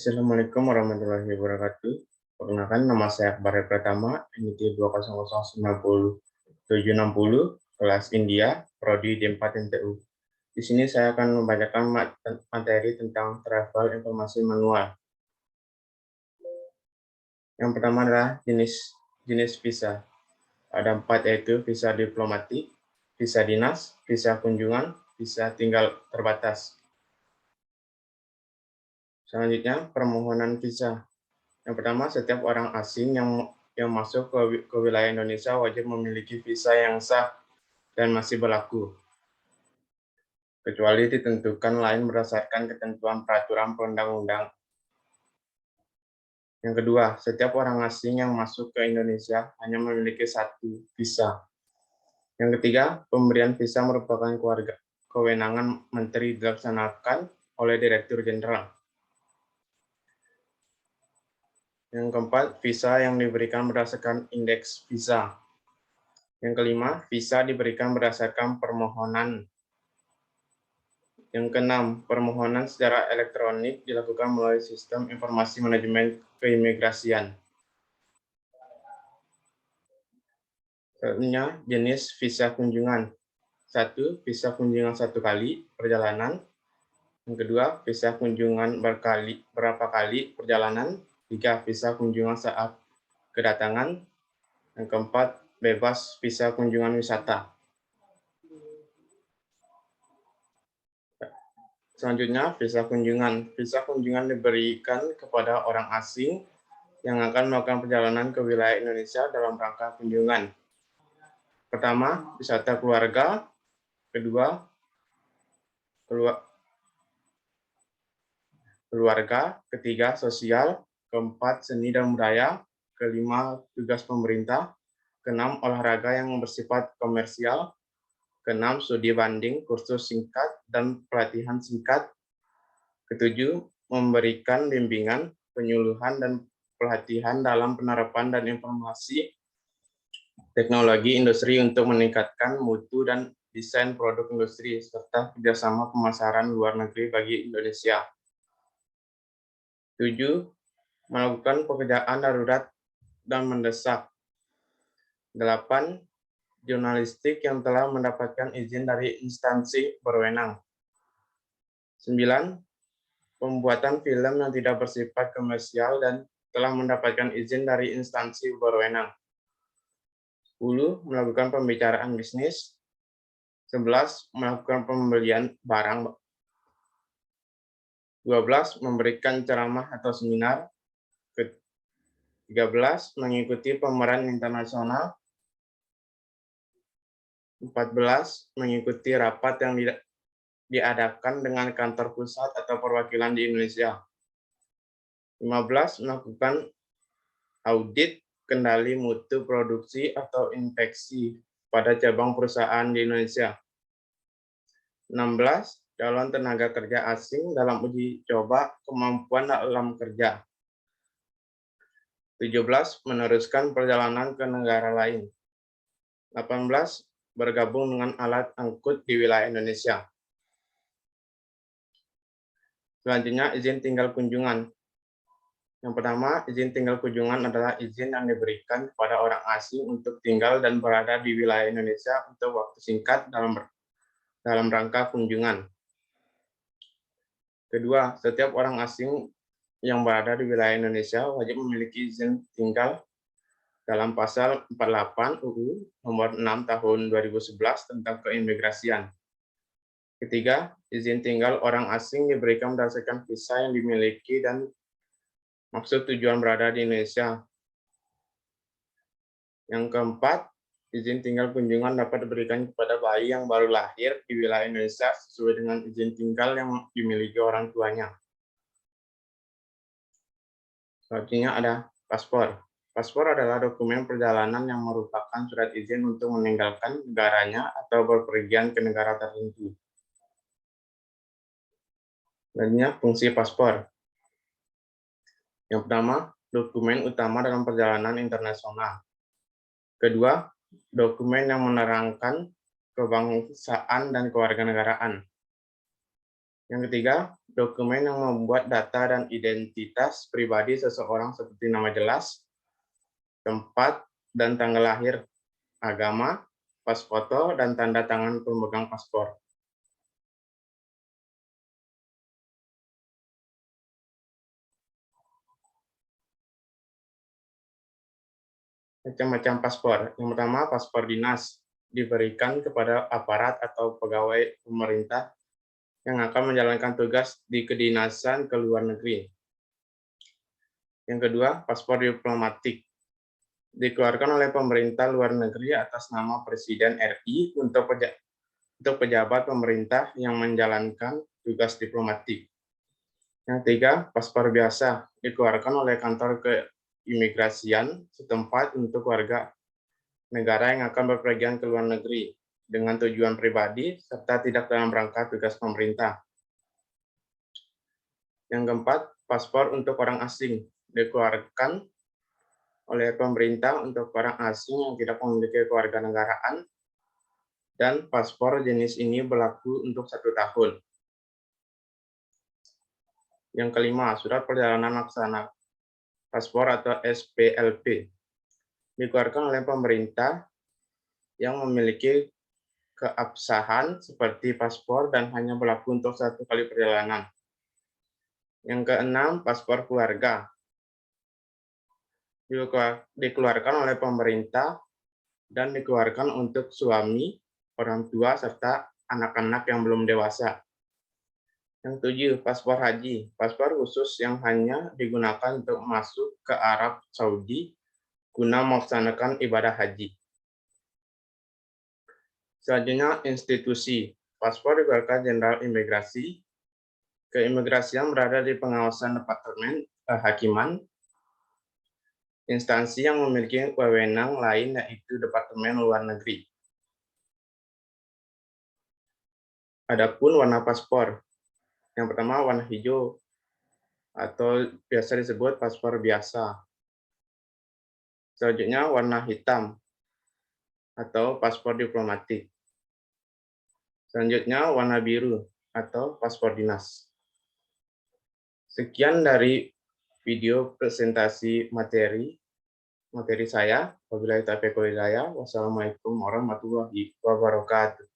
Assalamualaikum warahmatullahi wabarakatuh. Perkenalkan, nama saya Akbar Pratama, NIT 2009760, kelas India, Prodi D4 NTU. Di sini saya akan membacakan materi tentang travel informasi manual. Yang pertama adalah jenis visa. Ada 4, yaitu visa diplomatik, visa dinas, visa kunjungan, visa tinggal terbatas. Selanjutnya, permohonan visa. Yang pertama, setiap orang asing yang masuk ke wilayah Indonesia wajib memiliki visa yang sah dan masih berlaku, kecuali ditentukan lain berdasarkan ketentuan peraturan perundang-undang. Yang kedua, setiap orang asing yang masuk ke Indonesia hanya memiliki 1 visa. Yang ketiga, pemberian visa merupakan kewenangan Menteri dilaksanakan oleh Direktur Jenderal. Yang keempat, visa yang diberikan berdasarkan indeks visa. Yang kelima, visa diberikan berdasarkan permohonan. Yang keenam, permohonan secara elektronik dilakukan melalui sistem informasi manajemen keimigrasian. Selanjutnya, jenis visa kunjungan. 1. Visa kunjungan 1 kali perjalanan. Yang kedua, visa kunjungan berapa kali perjalanan. 3. Visa kunjungan saat kedatangan. Yang keempat, bebas visa kunjungan wisata. Selanjutnya, visa kunjungan. Visa kunjungan diberikan kepada orang asing yang akan melakukan perjalanan ke wilayah Indonesia dalam rangka kunjungan. Pertama, wisata keluarga. Kedua, keluarga. Ketiga, sosial. Keempat, seni dan budaya. Kelima, tugas pemerintah. Keenam, olahraga yang bersifat komersial. Keenam, studi banding, kursus singkat, dan pelatihan singkat. Ketujuh, memberikan bimbingan, penyuluhan, dan pelatihan dalam penerapan dan informasi teknologi industri untuk meningkatkan mutu dan desain produk industri, serta kerjasama pemasaran luar negeri bagi Indonesia. 7. Melakukan pekerjaan darurat dan mendesak. 8. Jurnalistik yang telah mendapatkan izin dari instansi berwenang. 9. Pembuatan film yang tidak bersifat komersial dan telah mendapatkan izin dari instansi berwenang. 10. Melakukan pembicaraan bisnis. 11. Melakukan pembelian barang. 12. Memberikan ceramah atau seminar. 13. Mengikuti pameran internasional. 14. Mengikuti rapat yang diadakan dengan kantor pusat atau perwakilan di Indonesia. 15. Melakukan audit kendali mutu produksi atau inspeksi pada cabang perusahaan di Indonesia. 16. Calon tenaga kerja asing dalam uji coba kemampuan dalam kerja. 17. Meneruskan perjalanan ke negara lain. 18. Bergabung dengan alat angkut di wilayah Indonesia. Selanjutnya, izin tinggal kunjungan. Yang pertama, izin tinggal kunjungan adalah izin yang diberikan kepada orang asing untuk tinggal dan berada di wilayah Indonesia untuk waktu singkat dalam rangka kunjungan. Kedua, setiap orang asing yang berada di wilayah Indonesia wajib memiliki izin tinggal dalam pasal 48 UU nomor 6 tahun 2011 tentang keimigrasian. Ketiga, izin tinggal orang asing diberikan berdasarkan visa yang dimiliki dan maksud tujuan berada di Indonesia. Yang keempat, izin tinggal kunjungan dapat diberikan kepada bayi yang baru lahir di wilayah Indonesia sesuai dengan izin tinggal yang dimiliki orang tuanya. Selanjutnya ada paspor. Paspor adalah dokumen perjalanan yang merupakan surat izin untuk meninggalkan negaranya atau berpergian ke negara tertentu. Selanjutnya, fungsi paspor. Yang pertama, dokumen utama dalam perjalanan internasional. Kedua, dokumen yang menerangkan kebangsaan dan kewarganegaraan. Yang ketiga, Dokumen yang membuat data dan identitas pribadi seseorang seperti nama jelas, tempat dan tanggal lahir, agama, pas foto, dan tanda tangan pemegang paspor. Macam-macam paspor. Yang pertama, paspor dinas diberikan kepada aparat atau pegawai pemerintah yang akan menjalankan tugas di kedinasan ke luar negeri. Yang kedua, paspor diplomatik dikeluarkan oleh pemerintah luar negeri atas nama Presiden RI untuk pejabat pemerintah yang menjalankan tugas diplomatik. Yang ketiga, paspor biasa dikeluarkan oleh kantor keimigrasian setempat untuk warga negara yang akan berpergian ke luar negeri dengan tujuan pribadi serta tidak dalam rangka tugas pemerintah. Yang keempat, paspor untuk orang asing dikeluarkan oleh pemerintah untuk orang asing yang tidak memiliki kewarganegaraan dan paspor jenis ini berlaku untuk 1 tahun. Yang kelima, surat perjalanan laksana paspor atau SPLP dikeluarkan oleh pemerintah yang memiliki keabsahan seperti paspor dan hanya berlaku untuk 1 kali perjalanan. Yang keenam, paspor keluarga dikeluarkan oleh pemerintah dan dikeluarkan untuk suami, orang tua, serta anak-anak yang belum dewasa. Yang tujuh, paspor haji, paspor khusus yang hanya digunakan untuk masuk ke Arab Saudi guna melaksanakan ibadah haji. Selanjutnya, institusi. Paspor dikeluarkan Jenderal Imigrasi. Keimigrasian berada di pengawasan Departemen Kehakiman. Instansi yang memiliki wewenang lain yaitu Departemen Luar Negeri. Adapun warna paspor. Yang pertama, warna hijau atau biasa disebut paspor biasa. Selanjutnya, warna hitam atau paspor diplomatik. Selanjutnya, warna biru atau paspor dinas. Sekian dari video presentasi materi saya. Wabillahi taufiq wal hidayah. Wassalamualaikum warahmatullahi wabarakatuh.